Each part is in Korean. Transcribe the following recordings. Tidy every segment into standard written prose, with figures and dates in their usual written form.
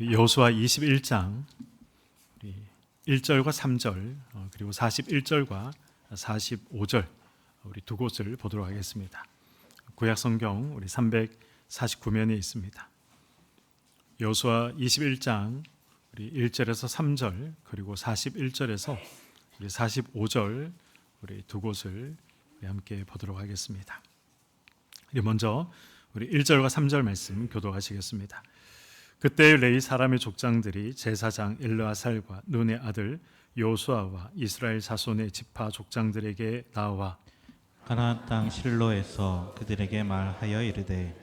여호수아 21장 1절과 3절 그리고 41절과 45절 우리 두 곳을 보도록 하겠습니다. 구약 성경 우리 349면에 있습니다. 여호수아 21장 우리 1절에서 3절 그리고 41절에서 우리 45절 우리 두 곳을 우리 함께 보도록 하겠습니다. 먼저 우리 1절과 3절 말씀 교독하시겠습니다. 그때 레위 사람의 족장들이 제사장 엘르아살과 눈의 아들 여호수아와 이스라엘 자손의 지파 족장들에게 나와 가나안 땅 실로에서 그들에게 말하여 이르되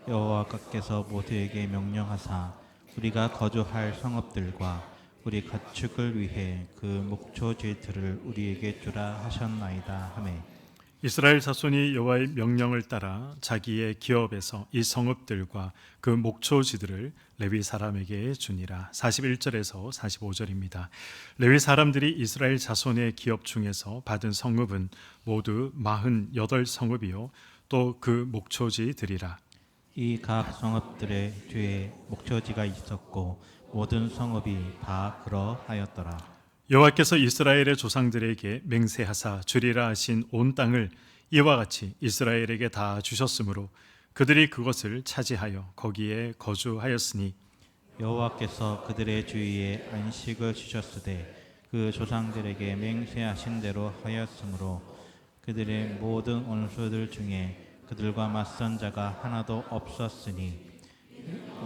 여호와께서 모세에게 명령하사 우리가 거주할 성읍들과 우리 가축을 위해 그 목초지들을 우리에게 주라 하셨나이다 하매 이스라엘 자손이 여호와의 명령을 따라 자기의 기업에서 이 성읍들과 그 목초지들을 레위 사람에게 주니라. 41절에서 45절입니다. 레위 사람들이 이스라엘 자손의 기업 중에서 받은 성읍은 모두 48성읍이요 또 그 목초지들이라. 이 각 성읍들의 뒤에 목초지가 있었고 모든 성읍이 다 그러하였더라. 여호와께서 이스라엘의 조상들에게 맹세하사 주리라 하신 온 땅을 이와 같이 이스라엘에게 다 주셨으므로 그들이 그것을 차지하여 거기에 거주하였으니 여호와께서 그들의 주위에 안식을 주셨으되 그 조상들에게 맹세하신 대로 하였으므로 그들의 모든 원수들 중에 그들과 맞선 자가 하나도 없었으니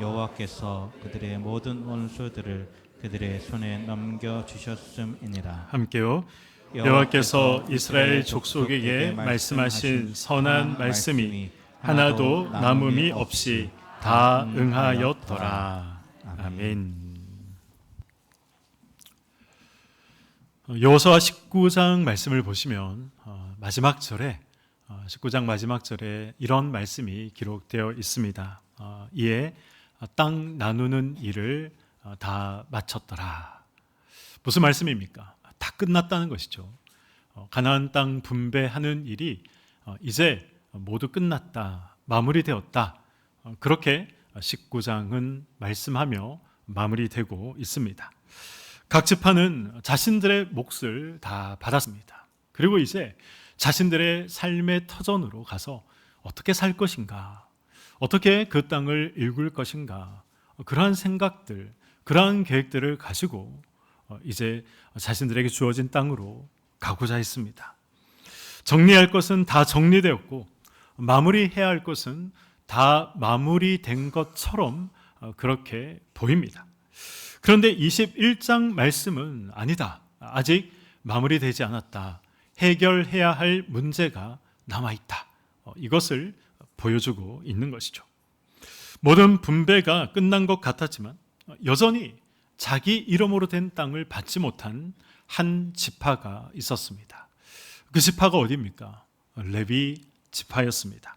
여호와께서 그들의 모든 원수들을 그들의 손에 넘겨주셨음이니라. 함께요. 여호와께서 이스라엘 족속에게 말씀하신 선한 말씀이 하나도 남음이 없이 다 응하였더라. 아멘. 여호수아 19장 말씀을 보시면 마지막 절에 19장 마지막 절에 이런 말씀이 기록되어 있습니다. 이에 땅 나누는 일을 다 마쳤더라. 무슨 말씀입니까? 다 끝났다는 것이죠. 가나안 땅 분배하는 일이 이제 모두 끝났다, 마무리되었다. 그렇게 19장은 말씀하며 마무리되고 있습니다. 각 지파는 자신들의 몫을 다 받았습니다. 그리고 이제 자신들의 삶의 터전으로 가서 어떻게 살 것인가, 어떻게 그 땅을 일굴 것인가, 그러한 생각들, 그러한 계획들을 가지고 이제 자신들에게 주어진 땅으로 가고자 했습니다. 정리할 것은 다 정리되었고 마무리해야 할 것은 다 마무리된 것처럼 그렇게 보입니다. 그런데 21장 말씀은 아니다. 아직 마무리되지 않았다. 해결해야 할 문제가 남아있다. 이것을 보여주고 있는 것이죠. 모든 분배가 끝난 것 같았지만 여전히 자기 이름으로 된 땅을 받지 못한 한 지파가 있었습니다. 그 지파가 어디입니까? 레위 지파였습니다.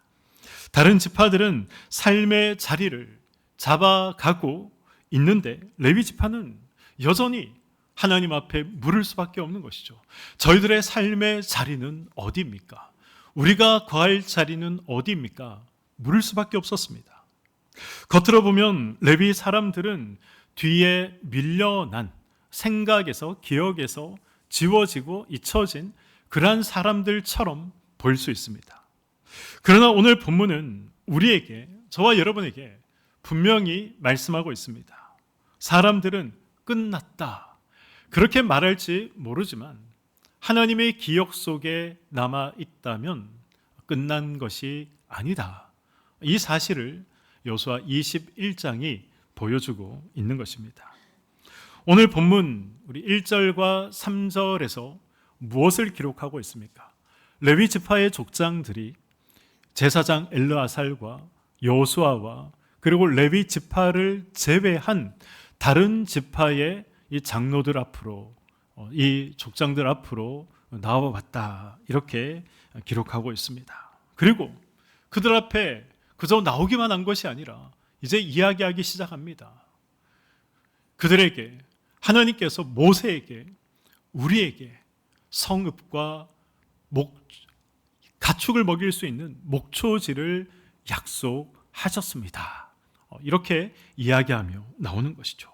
다른 지파들은 삶의 자리를 잡아가고 있는데 레위 지파는 여전히 하나님 앞에 물을 수밖에 없는 것이죠. 저희들의 삶의 자리는 어디입니까? 우리가 거할 자리는 어디입니까? 물을 수밖에 없었습니다. 겉으로 보면 레위 사람들은 뒤에 밀려난 생각에서 기억에서 지워지고 잊혀진 그러한 사람들처럼 보일 수 있습니다. 그러나 오늘 본문은 우리에게, 저와 여러분에게 분명히 말씀하고 있습니다. 사람들은 끝났다. 그렇게 말할지 모르지만 하나님의 기억 속에 남아 있다면 끝난 것이 아니다. 이 사실을 여호수아 21장이 보여주고 있는 것입니다. 오늘 본문 우리 1절과 3절에서 무엇을 기록하고 있습니까? 레위 지파의 족장들이 제사장 엘르아살과 여호수아와 그리고 레위 지파를 제외한 다른 지파의 이 장로들 앞으로, 이 족장들 앞으로 나와봤다. 이렇게 기록하고 있습니다. 그리고 그들 앞에 그저 나오기만 한 것이 아니라 이제 이야기하기 시작합니다. 그들에게 하나님께서 모세에게 우리에게 성읍과 가축을 먹일 수 있는 목초지를 약속하셨습니다. 이렇게 이야기하며 나오는 것이죠.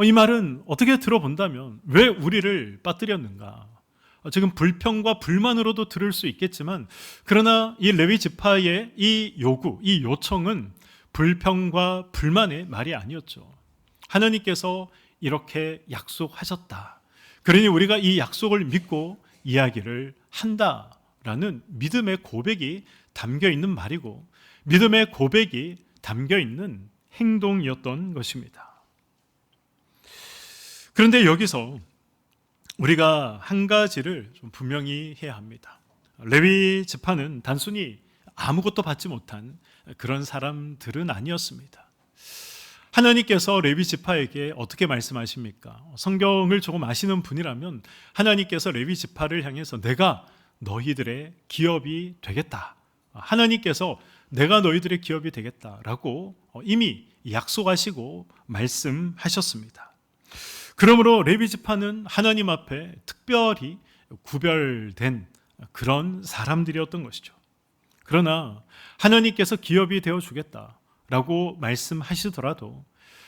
이 말은 어떻게 들어본다면 왜 우리를 빠뜨렸는가? 지금 불평과 불만으로도 들을 수 있겠지만, 그러나 이 레위 지파의 이 요구, 이 요청은 불평과 불만의 말이 아니었죠. 하나님께서 이렇게 약속하셨다. 그러니 우리가 이 약속을 믿고 이야기를 한다라는 믿음의 고백이 담겨 있는 말이고, 믿음의 고백이 담겨 있는 행동이었던 것입니다. 그런데 여기서 우리가 한 가지를 좀 분명히 해야 합니다. 레위 지파는 단순히 아무것도 받지 못한 그런 사람들은 아니었습니다. 하나님께서 레위 지파에게 어떻게 말씀하십니까? 성경을 조금 아시는 분이라면 하나님께서 레위 지파를 향해서 내가 너희들의 기업이 되겠다. 하나님께서 내가 너희들의 기업이 되겠다라고 이미 약속하시고 말씀하셨습니다. 그러므로 레위 지파는 하나님 앞에 특별히 구별된 그런 사람들이었던 것이죠. 그러나 하나님께서 기업이 되어 주겠다라고 말씀하시더라도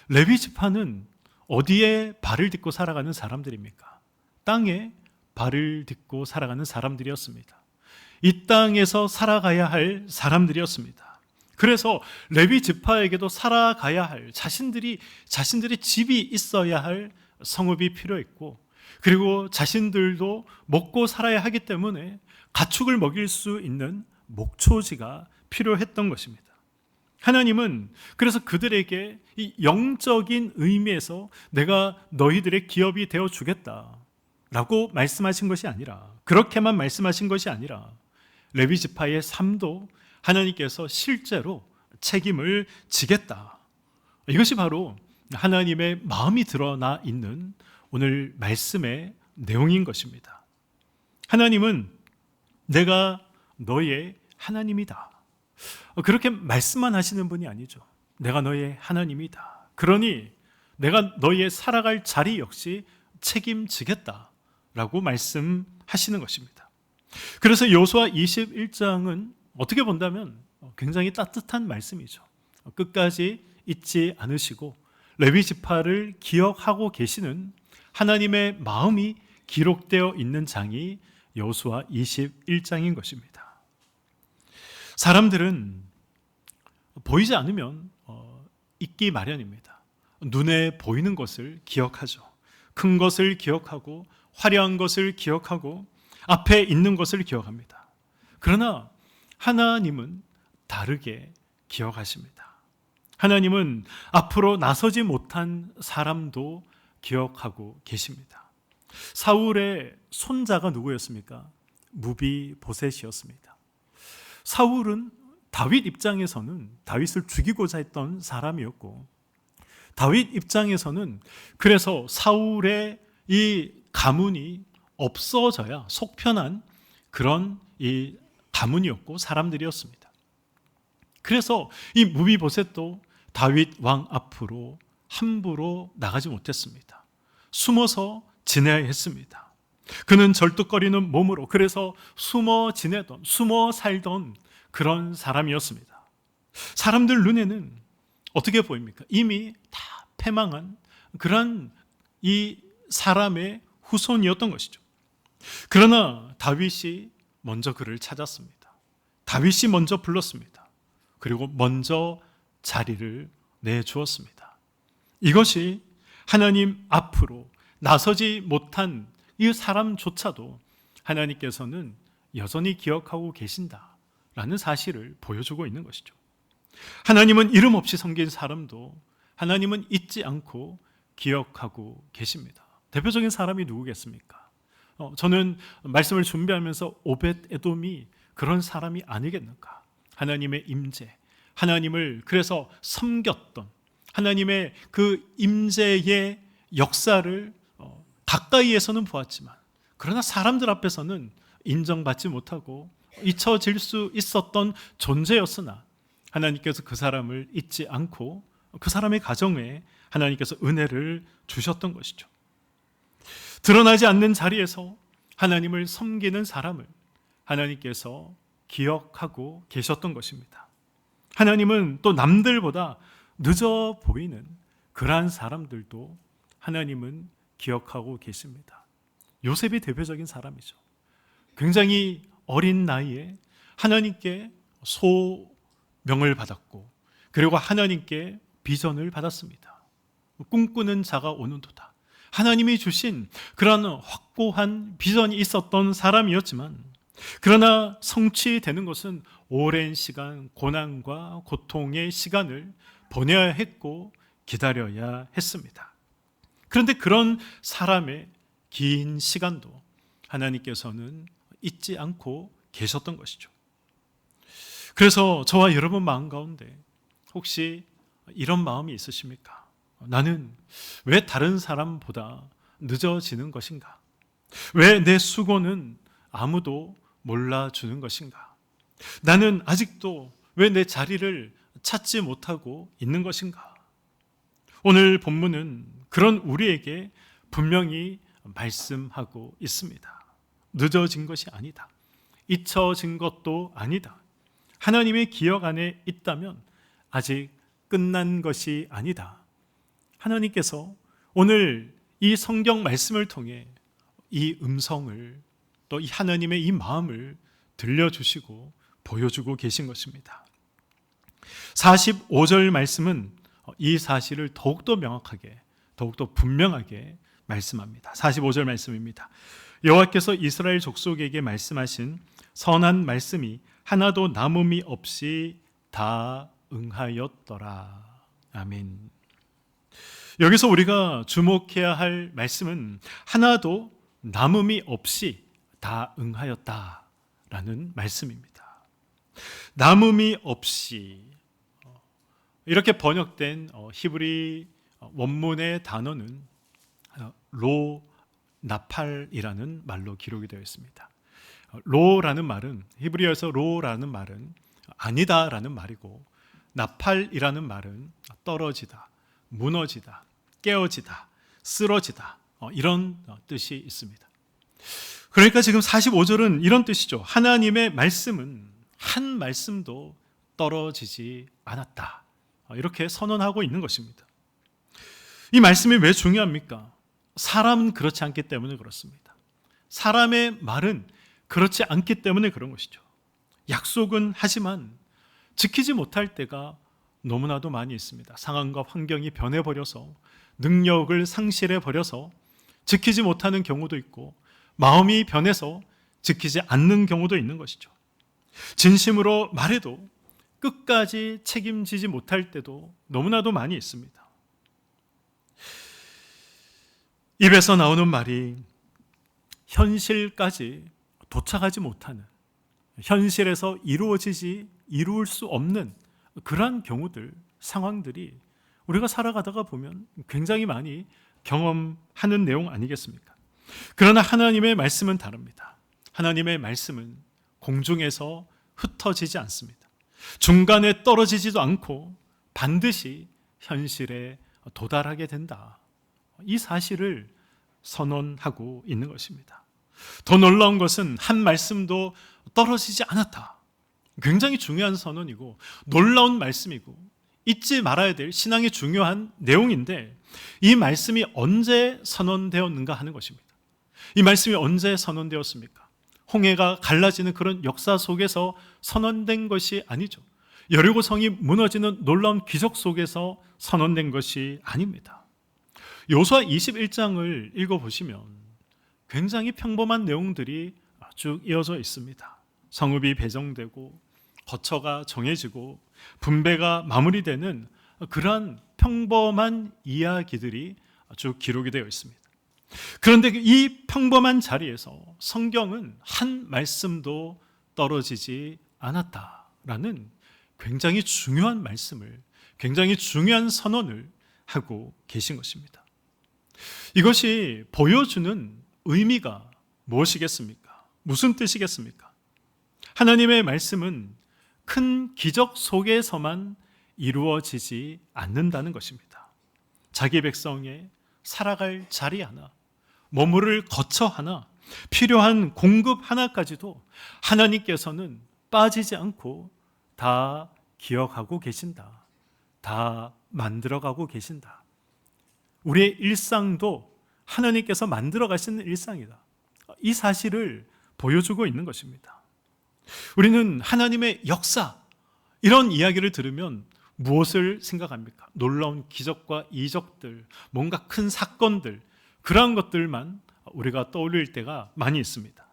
레위 지파는 어디에 발을 딛고 살아가는 사람들입니까? 땅에 발을 딛고 살아가는 사람들이었습니다. 이 땅에서 살아가야 할 사람들이었습니다. 그래서 레위 지파에게도 살아가야 할 자신들의 집이 있어야 할 성읍이 필요했고, 그리고 자신들도 먹고 살아야 하기 때문에 가축을 먹일 수 있는 목초지가 필요했던 것입니다. 하나님은 그래서 그들에게 이 영적인 의미에서 내가 너희들의 기업이 되어 주겠다라고 말씀하신 것이 아니라, 그렇게만 말씀하신 것이 아니라 레위 지파의 삶도 하나님께서 실제로 책임을 지겠다. 이것이 바로 하나님의 마음이 드러나 있는 오늘 말씀의 내용인 것입니다. 하나님은 내가 너의 하나님이다. 그렇게 말씀만 하시는 분이 아니죠. 내가 너의 하나님이다. 그러니 내가 너의 살아갈 자리 역시 책임지겠다라고 말씀하시는 것입니다. 그래서 여호수아 21장은 어떻게 본다면 굉장히 따뜻한 말씀이죠. 끝까지 잊지 않으시고 레위 지파를 기억하고 계시는 하나님의 마음이 기록되어 있는 장이 여호수아 21장인 것입니다. 사람들은 보이지 않으면 잊기 마련입니다. 눈에 보이는 것을 기억하죠. 큰 것을 기억하고 화려한 것을 기억하고 앞에 있는 것을 기억합니다. 그러나 하나님은 다르게 기억하십니다. 하나님은 앞으로 나서지 못한 사람도 기억하고 계십니다. 사울의 손자가 누구였습니까? 무비보셋이었습니다. 사울은 다윗 입장에서는 다윗을 죽이고자 했던 사람이었고, 다윗 입장에서는 그래서 사울의 이 가문이 없어져야 속 편한 그런 이 가문이었고 사람들이었습니다. 그래서 이 무비보셋도 다윗 왕 앞으로 함부로 나가지 못했습니다. 숨어서 지내야 했습니다. 그는 절뚝거리는 몸으로 그래서 숨어 지내던, 숨어 살던 그런 사람이었습니다. 사람들 눈에는 어떻게 보입니까? 이미 다 패망한 그런 이 사람의 후손이었던 것이죠. 그러나 다윗이 먼저 그를 찾았습니다. 다윗이 먼저 불렀습니다. 그리고 먼저 자리를 내주었습니다. 이것이 하나님 앞으로 나서지 못한 이 사람조차도 하나님께서는 여전히 기억하고 계신다라는 사실을 보여주고 있는 것이죠. 하나님은 이름 없이 섬긴 사람도 하나님은 잊지 않고 기억하고 계십니다. 대표적인 사람이 누구겠습니까? 저는 말씀을 준비하면서 오벳 에돔이 그런 사람이 아니겠는가? 하나님의 임재, 하나님을 그래서 섬겼던 하나님의 그 임재의 역사를 가까이에서는 보았지만, 그러나 사람들 앞에서는 인정받지 못하고 잊혀질 수 있었던 존재였으나 하나님께서 그 사람을 잊지 않고 그 사람의 가정에 하나님께서 은혜를 주셨던 것이죠. 드러나지 않는 자리에서 하나님을 섬기는 사람을 하나님께서 기억하고 계셨던 것입니다. 하나님은 또 남들보다 늦어 보이는 그러한 사람들도 하나님은 기억하고 계십니다. 요셉이 대표적인 사람이죠. 굉장히 어린 나이에 하나님께 소명을 받았고, 그리고 하나님께 비전을 받았습니다. 꿈꾸는 자가 오는도다. 하나님이 주신 그런 확고한 비전이 있었던 사람이었지만, 그러나 성취되는 것은 오랜 시간 고난과 고통의 시간을 보내야 했고 기다려야 했습니다. 그런데 그런 사람의 긴 시간도 하나님께서는 잊지 않고 계셨던 것이죠. 그래서 저와 여러분 마음 가운데 혹시 이런 마음이 있으십니까? 나는 왜 다른 사람보다 늦어지는 것인가? 왜 내 수고는 아무도 몰라주는 것인가? 나는 아직도 왜 내 자리를 찾지 못하고 있는 것인가? 오늘 본문은 그런 우리에게 분명히 말씀하고 있습니다. 늦어진 것이 아니다. 잊혀진 것도 아니다. 하나님의 기억 안에 있다면 아직 끝난 것이 아니다. 하나님께서 오늘 이 성경 말씀을 통해 이 음성을, 또 이 하나님의 이 마음을 들려주시고 보여주고 계신 것입니다. 45절 말씀은 이 사실을 더욱더 명확하게, 더욱더 분명하게 말씀합니다. 45절 말씀입니다. 여호와께서 이스라엘 족속에게 말씀하신 선한 말씀이 하나도 남음이 없이 다 응하였더라. 아멘. 여기서 우리가 주목해야 할 말씀은 하나도 남음이 없이 다 응하였다라는 말씀입니다. 남음이 없이, 이렇게 번역된 히브리 원문의 단어는 로 나팔이라는 말로 기록이 되어 있습니다. 로라는 말은, 히브리어에서 로라는 말은 아니다라는 말이고, 나팔이라는 말은 떨어지다, 무너지다, 깨어지다, 쓰러지다, 이런 뜻이 있습니다. 그러니까 지금 45절은 이런 뜻이죠. 하나님의 말씀은 한 말씀도 떨어지지 않았다, 이렇게 선언하고 있는 것입니다. 이 말씀이 왜 중요합니까? 사람은 그렇지 않기 때문에 그렇습니다. 사람의 말은 그렇지 않기 때문에 그런 것이죠. 약속은 하지만 지키지 못할 때가 너무나도 많이 있습니다. 상황과 환경이 변해버려서, 능력을 상실해버려서 지키지 못하는 경우도 있고, 마음이 변해서 지키지 않는 경우도 있는 것이죠. 진심으로 말해도 끝까지 책임지지 못할 때도 너무나도 많이 있습니다. 입에서 나오는 말이 현실까지 도착하지 못하는, 현실에서 이루을 수 없는 그러한 경우들, 상황들이 우리가 살아가다가 보면 굉장히 많이 경험하는 내용 아니겠습니까? 그러나 하나님의 말씀은 다릅니다. 하나님의 말씀은 공중에서 흩어지지 않습니다. 중간에 떨어지지도 않고 반드시 현실에 도달하게 된다. 이 사실을 선언하고 있는 것입니다. 더 놀라운 것은 한 말씀도 떨어지지 않았다. 굉장히 중요한 선언이고 놀라운 말씀이고 잊지 말아야 될 신앙의 중요한 내용인데, 이 말씀이 언제 선언되었는가 하는 것입니다. 이 말씀이 언제 선언되었습니까? 홍해가 갈라지는 그런 역사 속에서 선언된 것이 아니죠. 여리고성이 무너지는 놀라운 기적 속에서 선언된 것이 아닙니다. 요수아 21장을 읽어보시면 굉장히 평범한 내용들이 쭉 이어져 있습니다. 성읍이 배정되고 거처가 정해지고 분배가 마무리되는 그러한 평범한 이야기들이 쭉 기록이 되어 있습니다. 그런데 이 평범한 자리에서 성경은 한 말씀도 떨어지지 않았다라는 굉장히 중요한 말씀을, 굉장히 중요한 선언을 하고 계신 것입니다. 이것이 보여주는 의미가 무엇이겠습니까? 무슨 뜻이겠습니까? 하나님의 말씀은 큰 기적 속에서만 이루어지지 않는다는 것입니다. 자기 백성의 살아갈 자리 하나, 머무를 거처 하나, 필요한 공급 하나까지도 하나님께서는 빠지지 않고 다 기억하고 계신다. 다 만들어가고 계신다. 우리의 일상도 하나님께서 만들어 가시는 일상이다. 이 사실을 보여주고 있는 것입니다. 우리는 하나님의 역사, 이런 이야기를 들으면 무엇을 생각합니까? 놀라운 기적과 이적들, 뭔가 큰 사건들, 그러한 것들만 우리가 떠올릴 때가 많이 있습니다.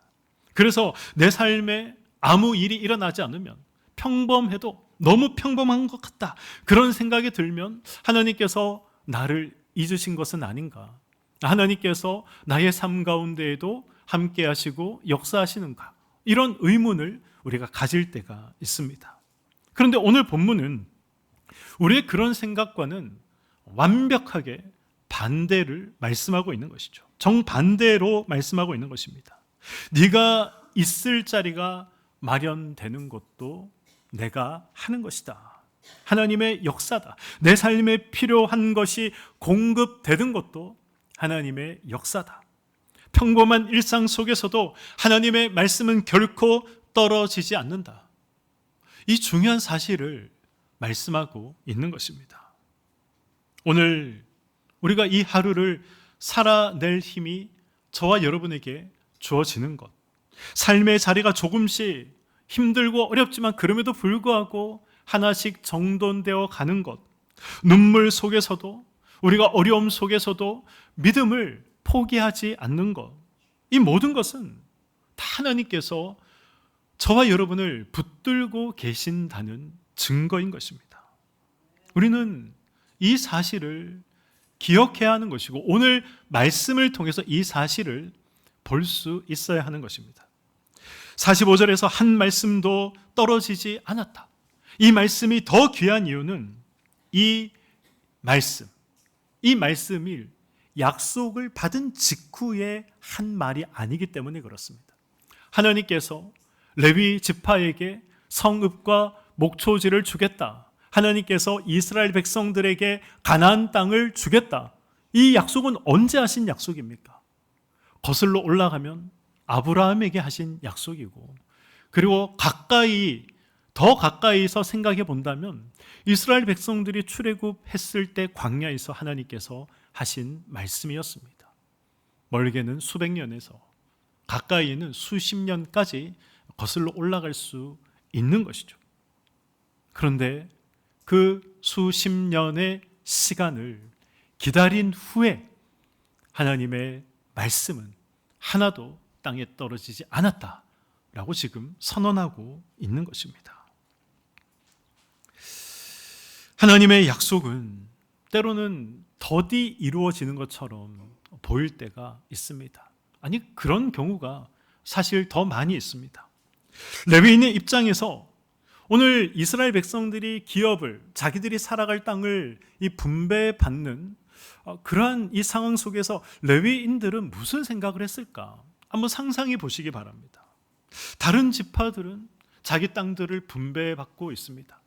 그래서 내 삶에 아무 일이 일어나지 않으면, 평범해도 너무 평범한 것 같다, 그런 생각이 들면 하나님께서 나를 잊으신 것은 아닌가, 하나님께서 나의 삶 가운데에도 함께 하시고 역사하시는가, 이런 의문을 우리가 가질 때가 있습니다. 그런데 오늘 본문은 우리의 그런 생각과는 완벽하게 반대를 말씀하고 있는 것이죠. 정반대로 말씀하고 있는 것입니다. 네가 있을 자리가 마련되는 것도 내가 하는 것이다. 하나님의 역사다. 내 삶에 필요한 것이 공급되는 것도 하나님의 역사다. 평범한 일상 속에서도 하나님의 말씀은 결코 떨어지지 않는다. 이 중요한 사실을 말씀하고 있는 것입니다. 오늘 우리가 이 하루를 살아낼 힘이 저와 여러분에게 주어지는 것, 삶의 자리가 조금씩 힘들고 어렵지만 그럼에도 불구하고 하나씩 정돈되어 가는 것, 눈물 속에서도, 우리가 어려움 속에서도 믿음을 포기하지 않는 것, 이 모든 것은 다 하나님께서 저와 여러분을 붙들고 계신다는 증거인 것입니다. 우리는 이 사실을 기억해야 하는 것이고, 오늘 말씀을 통해서 이 사실을 볼 수 있어야 하는 것입니다. 45절에서 한 말씀도 떨어지지 않았다. 이 말씀이 더 귀한 이유는 이 말씀이 약속을 받은 직후에 한 말이 아니기 때문에 그렇습니다. 하나님께서 레위 지파에게 성읍과 목초지를 주겠다, 하나님께서 이스라엘 백성들에게 가나안 땅을 주겠다, 이 약속은 언제 하신 약속입니까? 거슬러 올라가면 아브라함에게 하신 약속이고, 그리고 더 가까이서 생각해 본다면 이스라엘 백성들이 출애굽했을 때 광야에서 하나님께서 하신 말씀이었습니다. 멀게는 수백 년에서 가까이는 수십 년까지 거슬러 올라갈 수 있는 것이죠. 그런데 그 수십 년의 시간을 기다린 후에 하나님의 말씀은 하나도 땅에 떨어지지 않았다라고 지금 선언하고 있는 것입니다. 하나님의 약속은 때로는 더디 이루어지는 것처럼 보일 때가 있습니다. 아니, 그런 경우가 사실 더 많이 있습니다. 레위인의 입장에서 오늘 이스라엘 백성들이 기업을, 자기들이 살아갈 땅을 이 분배받는 그러한 이 상황 속에서 레위인들은 무슨 생각을 했을까? 한번 상상해 보시기 바랍니다. 다른 지파들은 자기 땅들을 분배받고 있습니다.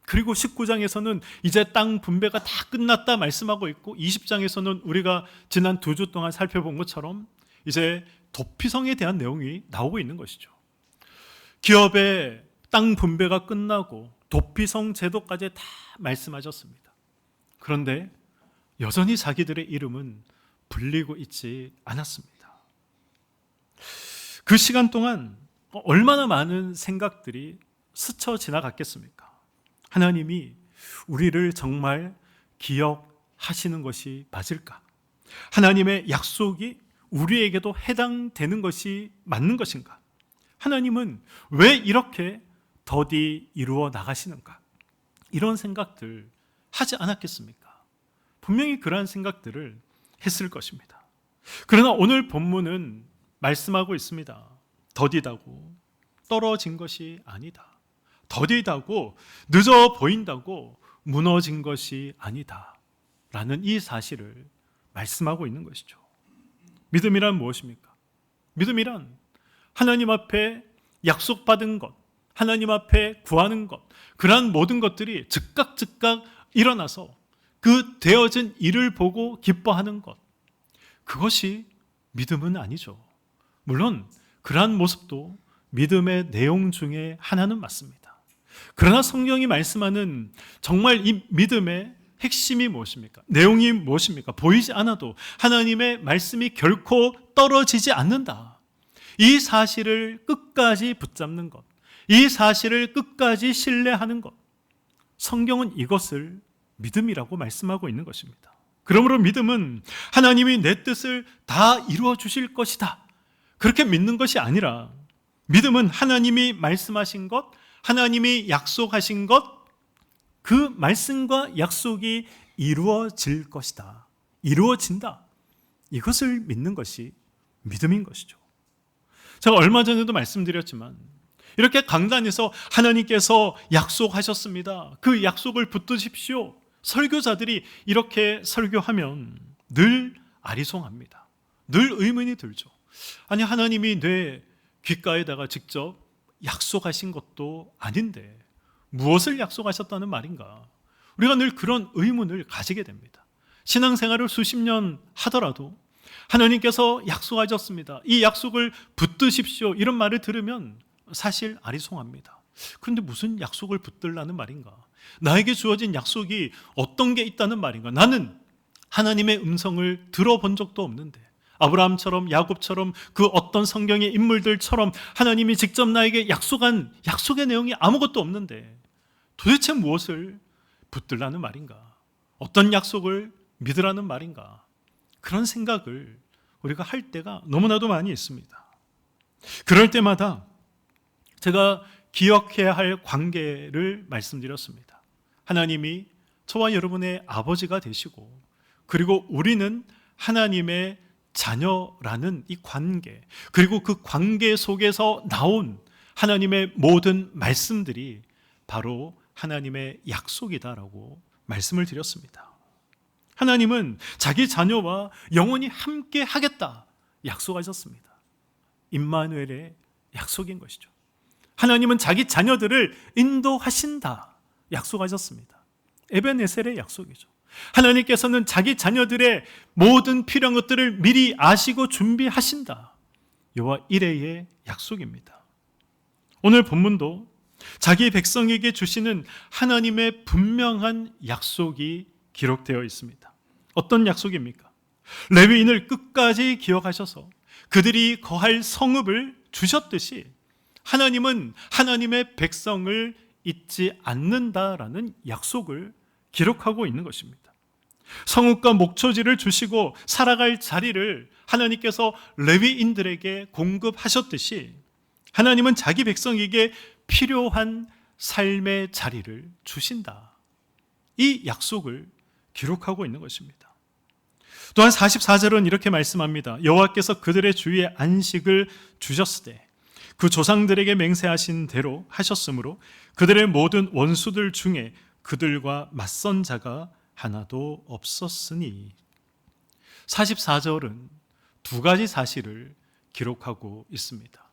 그리고 19장에서는 이제 땅 분배가 다 끝났다 말씀하고 있고, 20장에서는 우리가 지난 2주 동안 살펴본 것처럼 이제 도피성에 대한 내용이 나오고 있는 것이죠. 기업의 땅 분배가 끝나고 도피성 제도까지 다 말씀하셨습니다. 그런데 여전히 자기들의 이름은 불리고 있지 않았습니다. 그 시간 동안 얼마나 많은 생각들이 스쳐 지나갔겠습니까? 하나님이 우리를 정말 기억하시는 것이 맞을까? 하나님의 약속이 우리에게도 해당되는 것이 맞는 것인가? 하나님은 왜 이렇게 더디 이루어 나가시는가? 이런 생각들 하지 않았겠습니까? 분명히 그러한 생각들을 했을 것입니다. 그러나 오늘 본문은 말씀하고 있습니다. 더디다고 떨어진 것이 아니다. 더디다고 늦어 보인다고 무너진 것이 아니다 라는 이 사실을 말씀하고 있는 것이죠. 믿음이란 무엇입니까? 믿음이란 하나님 앞에 약속받은 것, 하나님 앞에 구하는 것, 그러한 모든 것들이 즉각 일어나서 그 되어진 일을 보고 기뻐하는 것, 그것이 믿음은 아니죠. 물론 그러한 모습도 믿음의 내용 중에 하나는 맞습니다. 그러나 성경이 말씀하는 정말 이 믿음의 핵심이 무엇입니까? 내용이 무엇입니까? 보이지 않아도 하나님의 말씀이 결코 떨어지지 않는다. 이 사실을 끝까지 붙잡는 것, 이 사실을 끝까지 신뢰하는 것, 성경은 이것을 믿음이라고 말씀하고 있는 것입니다. 그러므로 믿음은 하나님이 내 뜻을 다 이루어 주실 것이다, 그렇게 믿는 것이 아니라, 믿음은 하나님이 말씀하신 것, 하나님이 약속하신 것, 그 말씀과 약속이 이루어질 것이다, 이루어진다, 이것을 믿는 것이 믿음인 것이죠. 제가 얼마 전에도 말씀드렸지만, 이렇게 강단에서 하나님께서 약속하셨습니다, 그 약속을 붙드십시오, 설교자들이 이렇게 설교하면 늘 아리송합니다. 늘 의문이 들죠. 아니, 하나님이 내 귓가에다가 직접 약속하신 것도 아닌데 무엇을 약속하셨다는 말인가? 우리가 늘 그런 의문을 가지게 됩니다. 신앙생활을 수십 년 하더라도 하나님께서 약속하셨습니다, 이 약속을 붙드십시오, 이런 말을 들으면 사실 아리송합니다. 그런데 무슨 약속을 붙들라는 말인가? 나에게 주어진 약속이 어떤 게 있다는 말인가? 나는 하나님의 음성을 들어본 적도 없는데, 아브라함처럼 야곱처럼 그 어떤 성경의 인물들처럼 하나님이 직접 나에게 약속한 약속의 내용이 아무것도 없는데 도대체 무엇을 붙들라는 말인가? 어떤 약속을 믿으라는 말인가? 그런 생각을 우리가 할 때가 너무나도 많이 있습니다. 그럴 때마다 제가 기억해야 할 관계를 말씀드렸습니다. 하나님이 저와 여러분의 아버지가 되시고, 그리고 우리는 하나님의 자녀라는 이 관계, 그리고 그 관계 속에서 나온 하나님의 모든 말씀들이 바로 하나님의 약속이다라고 말씀을 드렸습니다. 하나님은 자기 자녀와 영원히 함께 하겠다 약속하셨습니다. 임마누엘의 약속인 것이죠. 하나님은 자기 자녀들을 인도하신다 약속하셨습니다. 에베네셀의 약속이죠. 하나님께서는 자기 자녀들의 모든 필요한 것들을 미리 아시고 준비하신다, 여호와 이레의 약속입니다. 오늘 본문도 자기 백성에게 주시는 하나님의 분명한 약속이 기록되어 있습니다. 어떤 약속입니까? 레위인을 끝까지 기억하셔서 그들이 거할 성읍을 주셨듯이 하나님은 하나님의 백성을 잊지 않는다라는 약속을 기록하고 있는 것입니다. 성읍과 목초지를 주시고 살아갈 자리를 하나님께서 레위인들에게 공급하셨듯이 하나님은 자기 백성에게 필요한 삶의 자리를 주신다, 이 약속을 기록하고 있는 것입니다. 또한 44절은 이렇게 말씀합니다. 여호와께서 그들의 주위에 안식을 주셨으되 그 조상들에게 맹세하신 대로 하셨으므로 그들의 모든 원수들 중에 그들과 맞선 자가 하나도 없었으니. 44절은 두 가지 사실을 기록하고 있습니다.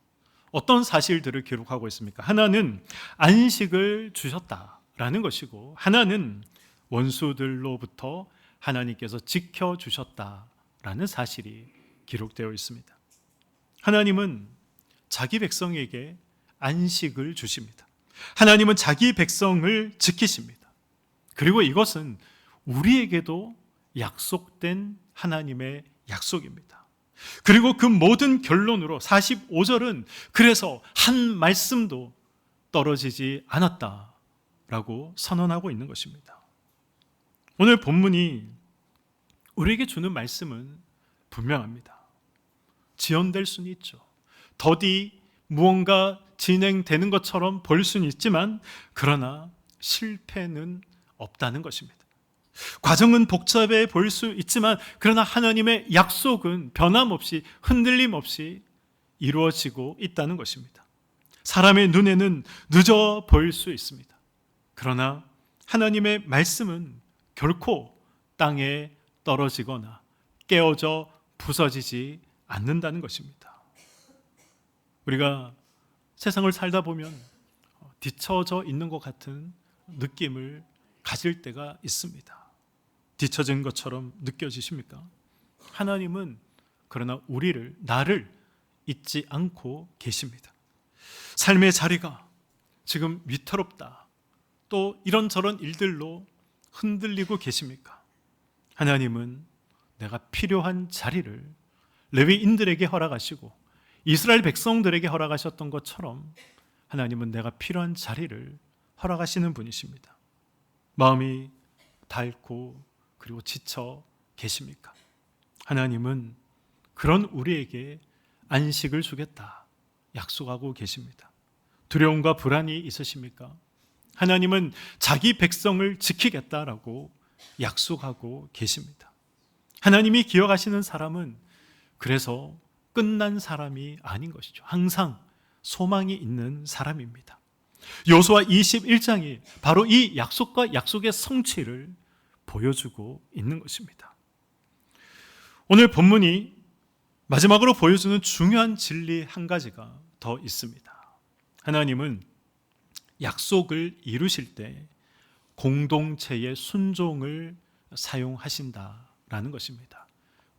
어떤 사실들을 기록하고 있습니까? 하나는 안식을 주셨다라는 것이고, 하나는 원수들로부터 하나님께서 지켜주셨다라는 사실이 기록되어 있습니다. 하나님은 자기 백성에게 안식을 주십니다. 하나님은 자기 백성을 지키십니다. 그리고 이것은 우리에게도 약속된 하나님의 약속입니다. 그리고 그 모든 결론으로 45절은 그래서 한 말씀도 떨어지지 않았다라고 선언하고 있는 것입니다. 오늘 본문이 우리에게 주는 말씀은 분명합니다. 지연될 수는 있죠. 더디 무언가 진행되는 것처럼 볼 수는 있지만, 그러나 실패는 없다는 것입니다. 과정은 복잡해 보일 수 있지만, 그러나 하나님의 약속은 변함없이 흔들림 없이 이루어지고 있다는 것입니다. 사람의 눈에는 늦어 보일 수 있습니다. 그러나 하나님의 말씀은 결코 땅에 떨어지거나 깨어져 부서지지 않는다는 것입니다. 우리가 세상을 살다 보면 뒤처져 있는 것 같은 느낌을 가질 때가 있습니다. 뒤처진 것처럼 느껴지십니까? 하나님은 그러나 나를 잊지 않고 계십니다. 삶의 자리가 지금 위태롭다, 또 이런저런 일들로 흔들리고 계십니까? 하나님은 내가 필요한 자리를 레위인들에게 허락하시고 이스라엘 백성들에게 허락하셨던 것처럼 하나님은 내가 필요한 자리를 허락하시는 분이십니다. 마음이 닳고 그리고 지쳐 계십니까? 하나님은 그런 우리에게 안식을 주겠다 약속하고 계십니다. 두려움과 불안이 있으십니까? 하나님은 자기 백성을 지키겠다라고 약속하고 계십니다. 하나님이 기억하시는 사람은 그래서 끝난 사람이 아닌 것이죠. 항상 소망이 있는 사람입니다. 여호수아 21장이 바로 이 약속과 약속의 성취를 보여주고 있는 것입니다. 오늘 본문이 마지막으로 보여주는 중요한 진리 한 가지가 더 있습니다. 하나님은 약속을 이루실 때 공동체의 순종을 사용하신다라는 것입니다.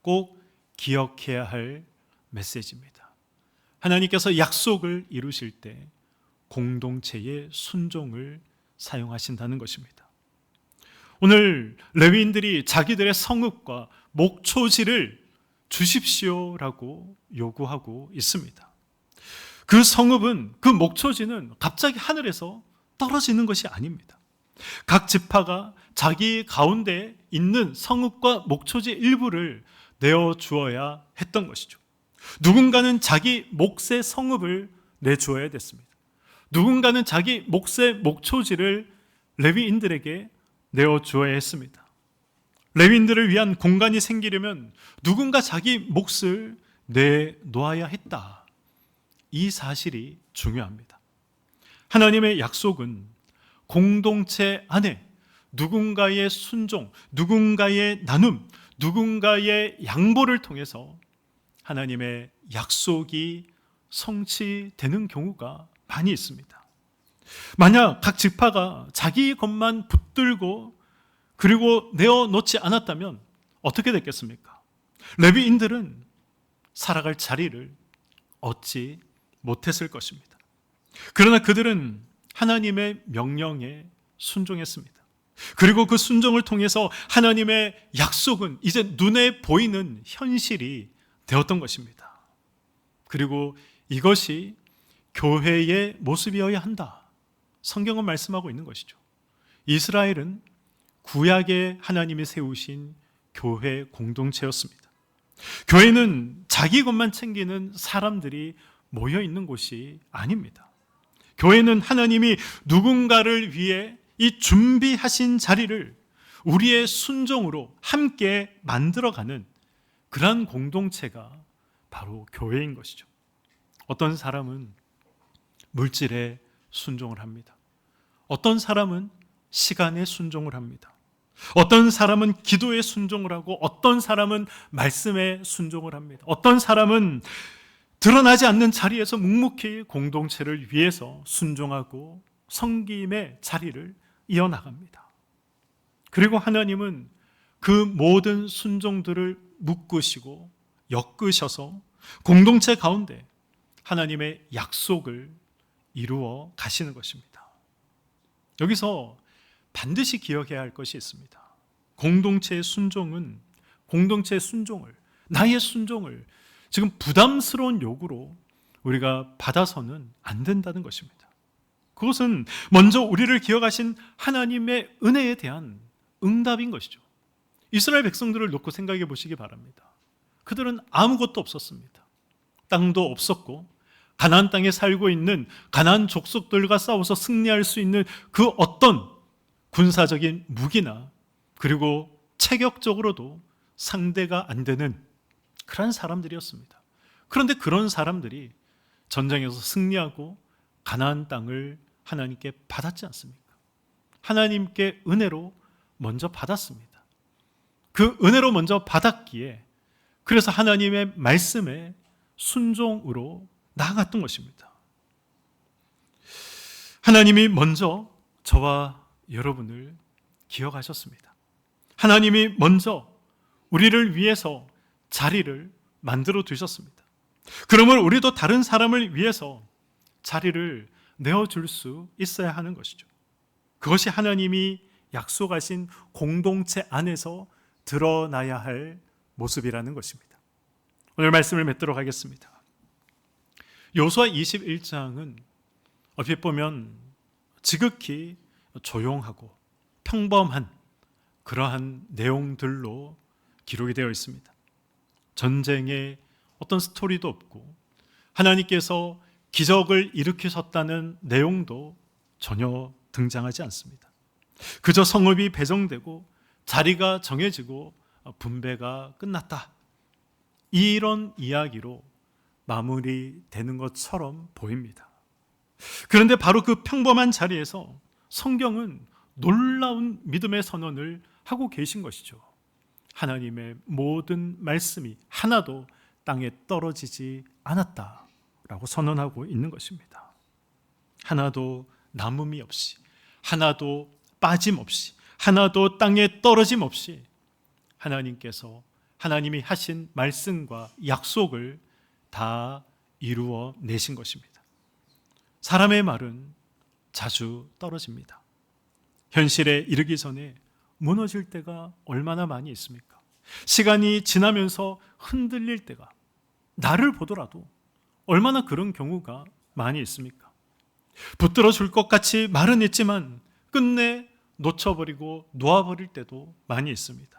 꼭 기억해야 할 메시지입니다. 하나님께서 약속을 이루실 때 공동체의 순종을 사용하신다는 것입니다. 오늘 레위인들이 자기들의 성읍과 목초지를 주십시오라고 요구하고 있습니다. 그 성읍은, 그 목초지는 갑자기 하늘에서 떨어지는 것이 아닙니다. 각 지파가 자기 가운데 있는 성읍과 목초지 일부를 내어주어야 했던 것이죠. 누군가는 자기 몫의 성읍을 내주어야 됐습니다. 누군가는 자기 몫의 목초지를 레위인들에게 내어주어야 했습니다. 레위인들을 위한 공간이 생기려면 누군가 자기 몫을 내놓아야 했다. 이 사실이 중요합니다. 하나님의 약속은 공동체 안에 누군가의 순종, 누군가의 나눔, 누군가의 양보를 통해서 하나님의 약속이 성취되는 경우가 많이 있습니다. 만약 각 지파가 자기 것만 붙들고 그리고 내어놓지 않았다면 어떻게 됐겠습니까? 레위인들은 살아갈 자리를 얻지 못했을 것입니다. 그러나 그들은 하나님의 명령에 순종했습니다. 그리고 그 순종을 통해서 하나님의 약속은 이제 눈에 보이는 현실이 되었던 것입니다. 그리고 이것이 교회의 모습이어야 한다. 성경은 말씀하고 있는 것이죠. 이스라엘은 구약의 하나님이 세우신 교회 공동체였습니다. 교회는 자기 것만 챙기는 사람들이 모여 있는 곳이 아닙니다. 교회는 하나님이 누군가를 위해 이 준비하신 자리를 우리의 순종으로 함께 만들어가는 그러한 공동체가 바로 교회인 것이죠. 어떤 사람은 물질에 순종을 합니다. 어떤 사람은 시간에 순종을 합니다. 어떤 사람은 기도에 순종을 하고 어떤 사람은 말씀에 순종을 합니다. 어떤 사람은 드러나지 않는 자리에서 묵묵히 공동체를 위해서 순종하고 섬김의 자리를 이어나갑니다. 그리고 하나님은 그 모든 순종들을 묶으시고 엮으셔서 공동체 가운데 하나님의 약속을 이루어 가시는 것입니다. 여기서 반드시 기억해야 할 것이 있습니다. 공동체의 순종은 공동체의 순종을, 나의 순종을 지금 부담스러운 요구로 우리가 받아서는 안 된다는 것입니다. 그것은 먼저 우리를 기억하신 하나님의 은혜에 대한 응답인 것이죠. 이스라엘 백성들을 놓고 생각해 보시기 바랍니다. 그들은 아무것도 없었습니다. 땅도 없었고 가나안 땅에 살고 있는 가나안 족속들과 싸워서 승리할 수 있는 그 어떤 군사적인 무기나 그리고 체격적으로도 상대가 안 되는 그런 사람들이었습니다. 그런데 그런 사람들이 전쟁에서 승리하고 가나안 땅을 하나님께 받았지 않습니까? 하나님께 은혜로 먼저 받았습니다. 그 은혜로 먼저 받았기에 그래서 하나님의 말씀에 순종으로 나아갔던 것입니다. 하나님이 먼저 저와 여러분을 기억하셨습니다. 하나님이 먼저 우리를 위해서 자리를 만들어 두셨습니다. 그러면 우리도 다른 사람을 위해서 자리를 내어줄 수 있어야 하는 것이죠. 그것이 하나님이 약속하신 공동체 안에서 드러나야 할 모습이라는 것입니다. 오늘 말씀을 맺도록 하겠습니다. 여호수아 21장은 어떻게 보면 지극히 조용하고 평범한 그러한 내용들로 기록이 되어 있습니다. 전쟁의 어떤 스토리도 없고 하나님께서 기적을 일으키셨다는 내용도 전혀 등장하지 않습니다. 그저 성읍이 배정되고 자리가 정해지고 분배가 끝났다, 이런 이야기로 마무리되는 것처럼 보입니다. 그런데 바로 그 평범한 자리에서 성경은 놀라운 믿음의 선언을 하고 계신 것이죠. 하나님의 모든 말씀이 하나도 땅에 떨어지지 않았다라고 선언하고 있는 것입니다. 하나도 남음이 없이, 하나도 빠짐없이, 하나도 땅에 떨어짐 없이 하나님께서 하나님이 하신 말씀과 약속을 다 이루어 내신 것입니다. 사람의 말은 자주 떨어집니다. 현실에 이르기 전에 무너질 때가 얼마나 많이 있습니까? 시간이 지나면서 흔들릴 때가, 나를 보더라도 얼마나 그런 경우가 많이 있습니까? 붙들어 줄 것 같이 말은 했지만 끝내 놓쳐버리고 놓아버릴 때도 많이 있습니다.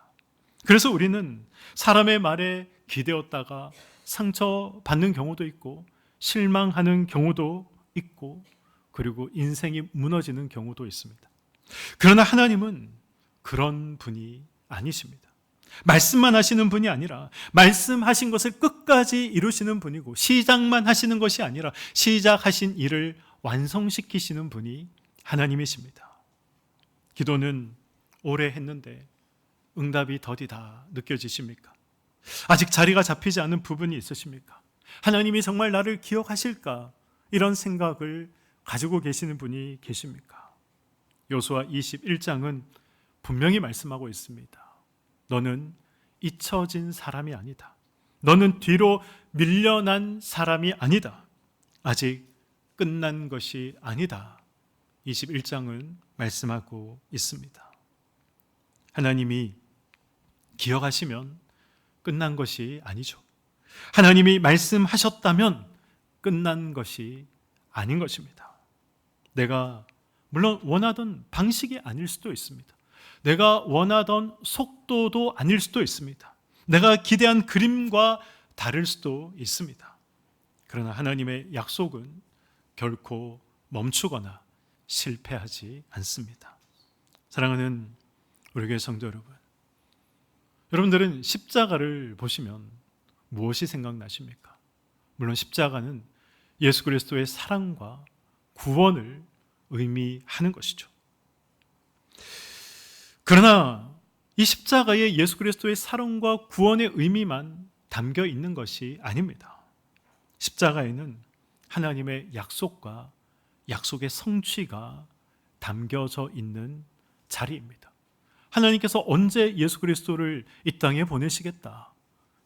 그래서 우리는 사람의 말에 기대었다가 상처받는 경우도 있고 실망하는 경우도 있고 그리고 인생이 무너지는 경우도 있습니다. 그러나 하나님은 그런 분이 아니십니다. 말씀만 하시는 분이 아니라 말씀하신 것을 끝까지 이루시는 분이고, 시작만 하시는 것이 아니라 시작하신 일을 완성시키시는 분이 하나님이십니다. 기도는 오래 했는데 응답이 더디다 느껴지십니까? 아직 자리가 잡히지 않은 부분이 있으십니까? 하나님이 정말 나를 기억하실까? 이런 생각을 가지고 계시는 분이 계십니까? 여호수아 21장은 분명히 말씀하고 있습니다. 너는 잊혀진 사람이 아니다. 너는 뒤로 밀려난 사람이 아니다. 아직 끝난 것이 아니다. 21장은 말씀하고 있습니다. 하나님이 기억하시면 끝난 것이 아니죠. 하나님이 말씀하셨다면 끝난 것이 아닌 것입니다. 내가 물론 원하던 방식이 아닐 수도 있습니다. 내가 원하던 속도도 아닐 수도 있습니다. 내가 기대한 그림과 다를 수도 있습니다. 그러나 하나님의 약속은 결코 멈추거나 실패하지 않습니다. 사랑하는 우리 교회 성도 여러분, 여러분들은 십자가를 보시면 무엇이 생각나십니까? 물론 십자가는 예수 그리스도의 사랑과 구원을 의미하는 것이죠. 그러나 이 십자가에 예수 그리스도의 사랑과 구원의 의미만 담겨 있는 것이 아닙니다. 십자가에는 하나님의 약속과 약속의 성취가 담겨져 있는 자리입니다. 하나님께서 언제 예수 그리스도를 이 땅에 보내시겠다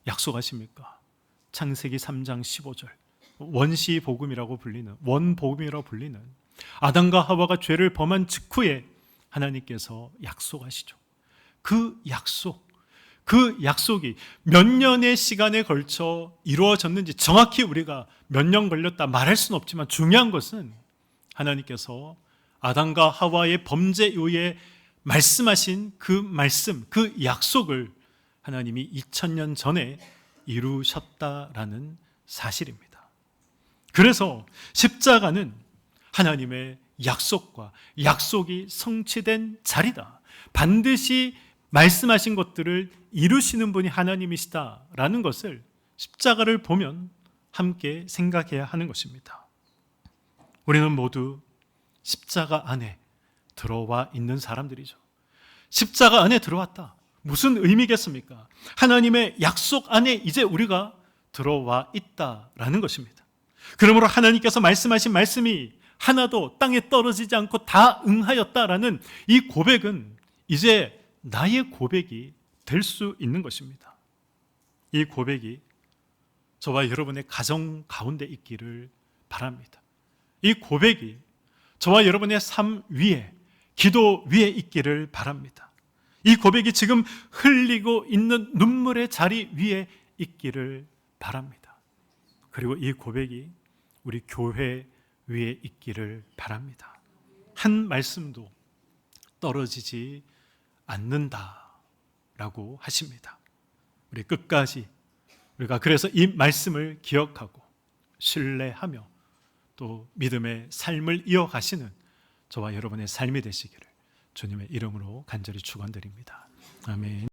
약속하십니까? 창세기 3장 15절, 원시 복음이라고 불리는, 원복음이라고 불리는 아담과 하와가 죄를 범한 직후에 하나님께서 약속하시죠. 그 약속이 몇 년의 시간에 걸쳐 이루어졌는지 정확히 우리가 몇 년 걸렸다 말할 수는 없지만 중요한 것은 하나님께서 아담과 하와의 범죄 이후에 말씀하신 그 말씀, 그 약속을 하나님이 2000년 전에 이루셨다라는 사실입니다. 그래서 십자가는 하나님의 약속과 약속이 성취된 자리다. 반드시 말씀하신 것들을 이루시는 분이 하나님이시다라는 것을 십자가를 보면 함께 생각해야 하는 것입니다. 우리는 모두 십자가 안에 들어와 있는 사람들이죠. 십자가 안에 들어왔다. 무슨 의미겠습니까? 하나님의 약속 안에 이제 우리가 들어와 있다라는 것입니다. 그러므로 하나님께서 말씀하신 말씀이 하나도 땅에 떨어지지 않고 다 응하였다라는 이 고백은 이제 나의 고백이 될 수 있는 것입니다. 이 고백이 저와 여러분의 가정 가운데 있기를 바랍니다. 이 고백이 저와 여러분의 삶 위에, 기도 위에 있기를 바랍니다. 이 고백이 지금 흘리고 있는 눈물의 자리 위에 있기를 바랍니다. 그리고 이 고백이 우리 교회 위에 있기를 바랍니다. 한 말씀도 떨어지지 않는다라고 하십니다. 우리 끝까지 우리가 그래서 이 말씀을 기억하고 신뢰하며 또 믿음의 삶을 이어가시는 저와 여러분의 삶이 되시기를 주님의 이름으로 간절히 축원드립니다. 아멘.